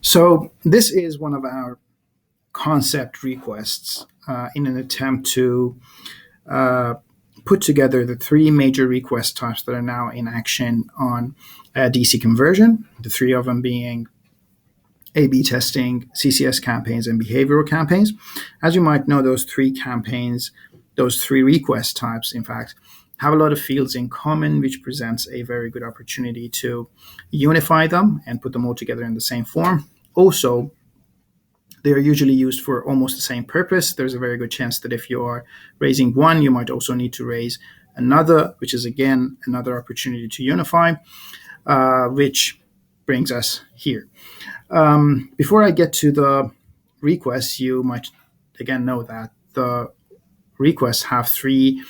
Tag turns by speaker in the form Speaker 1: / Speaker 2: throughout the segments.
Speaker 1: So this is one of our concept requests in an attempt to uh, put together the three major request types that are now in action on DC conversion, the three of them being A/B testing, CCS campaigns, and behavioral campaigns. As you might know, those three campaigns, those three request types, in fact, have a lot of fields in common, which presents a very good opportunity to unify them and put them all together in the same form. Also, they are usually used for almost the same purpose. There's a very good chance that if you are raising one, you might also need to raise another, which is again another opportunity to unify, which brings us here. Before I get to the requests, you might again know that the requests have three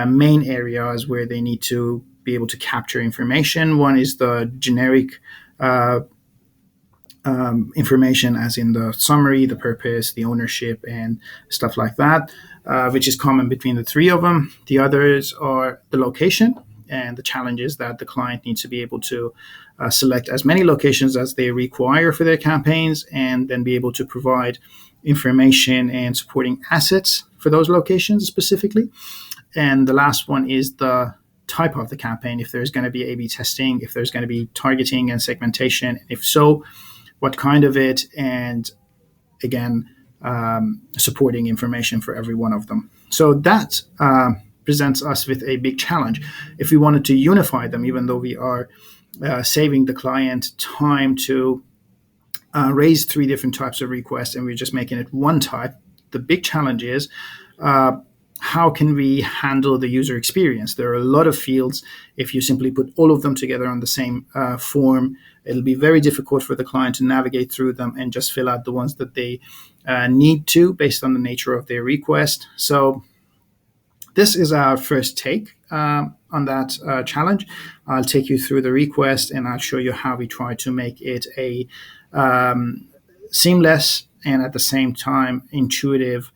Speaker 1: main areas where they need to be able to capture information. One is the generic information, as in the summary, the purpose, the ownership, and stuff like that, which is common between the three of them. The others are the location and the challenges that the client needs to be able to select as many locations as they require for their campaigns, and then be able to provide information and supporting assets for those locations specifically. And the last one is the type of the campaign, if there's going to be A/B testing, if there's going to be targeting and segmentation, and if so, what kind of it, and again, supporting information for every one of them. So that presents us with a big challenge. If we wanted to unify them, even though we are saving the client time to raise three different types of requests and we're just making it one type, the big challenge is how can we handle the user experience? There are a lot of fields. If you simply put all of them together on the same form, it'll be very difficult for the client to navigate through them and just fill out the ones that they need to based on the nature of their request. So this is our first take on that challenge. I'll take you through the request and I'll show you how we try to make it a seamless and at the same time intuitive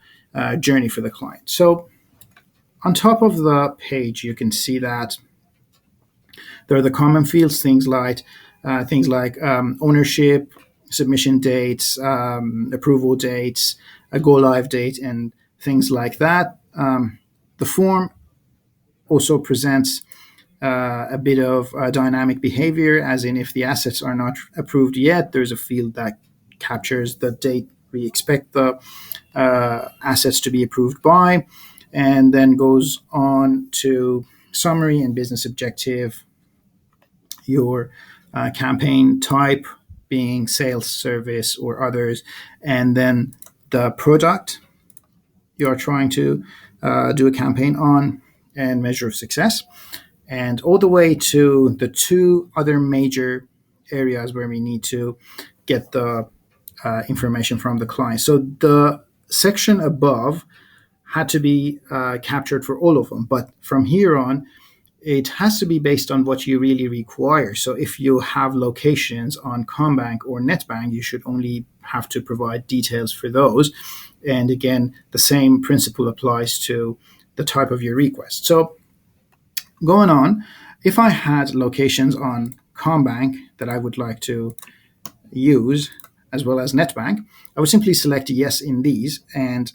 Speaker 1: journey for the client. So on top of the page, you can see that there are the common fields, things like ownership, submission dates, approval dates, a go live date, and things like that. The form also presents a bit of dynamic behavior, as in if the assets are not approved yet, there's a field that captures the date we expect the assets to be approved by, and then goes on to summary and business objective, your campaign type being sales, service, or others, and then the product you are trying to do a campaign on, and measure of success, and all the way to the two other major areas where we need to get the information from the client. So the section above had to be captured for all of them, but from here on, it has to be based on what you really require. So if you have locations on Combank or NetBank, you should only have to provide details for those. And again, the same principle applies to the type of your request. So going on, if I had locations on Combank that I would like to use, as well as NetBank, I would simply select yes in these, and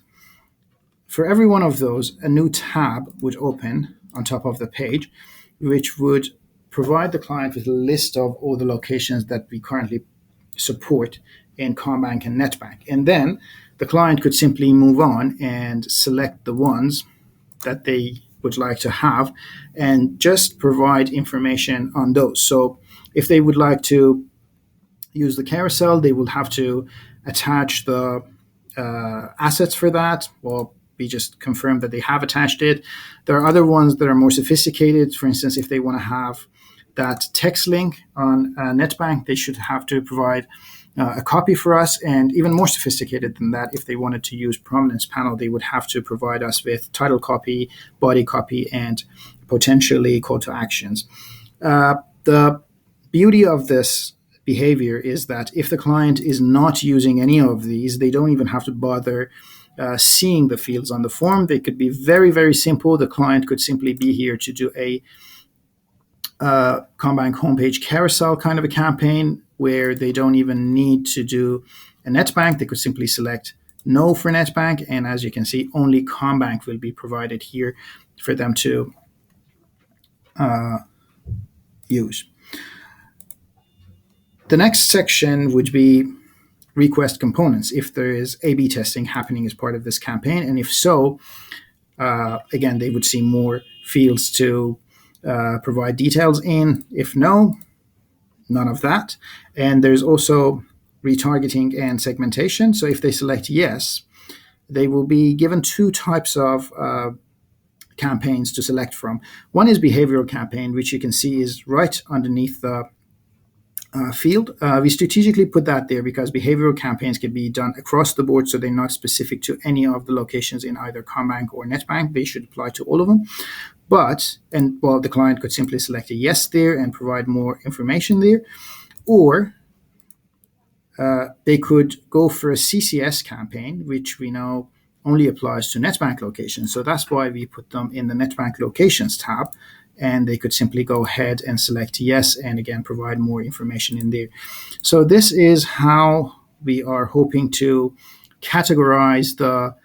Speaker 1: for every one of those, a new tab would open on top of the page, which would provide the client with a list of all the locations that we currently support in Combank and NetBank. And then the client could simply move on and select the ones that they would like to have and just provide information on those. So if they would like to use the carousel, they will have to attach the assets for that. Well, we just confirm that they have attached it. There are other ones that are more sophisticated. For instance, if they want to have that text link on NetBank, they should have to provide a copy for us. And even more sophisticated than that, if they wanted to use Prominence Panel, they would have to provide us with title copy, body copy, and potentially call to actions. The beauty of this behavior is that if the client is not using any of these, they don't even have to bother seeing the fields on the form. They could be very, very simple. The client could simply be here to do a Combank homepage carousel kind of a campaign, where they don't even need to do a net bank. They could simply select no for net bank, and as you can see, only Combank will be provided here for them to use. The next section would be request components, if there is A/B testing happening as part of this campaign, and if so, again, they would see more fields to provide details in. If no, none of that. And there's also retargeting and segmentation. So if they select yes, they will be given two types of campaigns to select from. One is behavioral campaign, which you can see is right underneath the field. We strategically put that there because behavioral campaigns can be done across the board, so they're not specific to any of the locations in either Combank or NetBank. They should apply to all of them. The client could simply select a yes there and provide more information there, or they could go for a CCS campaign, which we know only applies to NetBank locations. So that's why we put them in the NetBank locations tab, and they could simply go ahead and select yes, and again provide more information in there. So this is how we are hoping to categorize the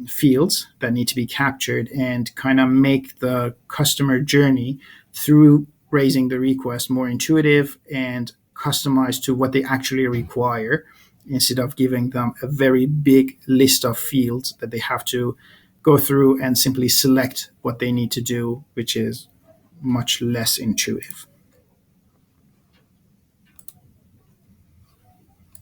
Speaker 1: fields that need to be captured and kind of make the customer journey through raising the request more intuitive and customized to what they actually require, instead of giving them a very big list of fields that they have to go through and simply select what they need to do, which is much less intuitive.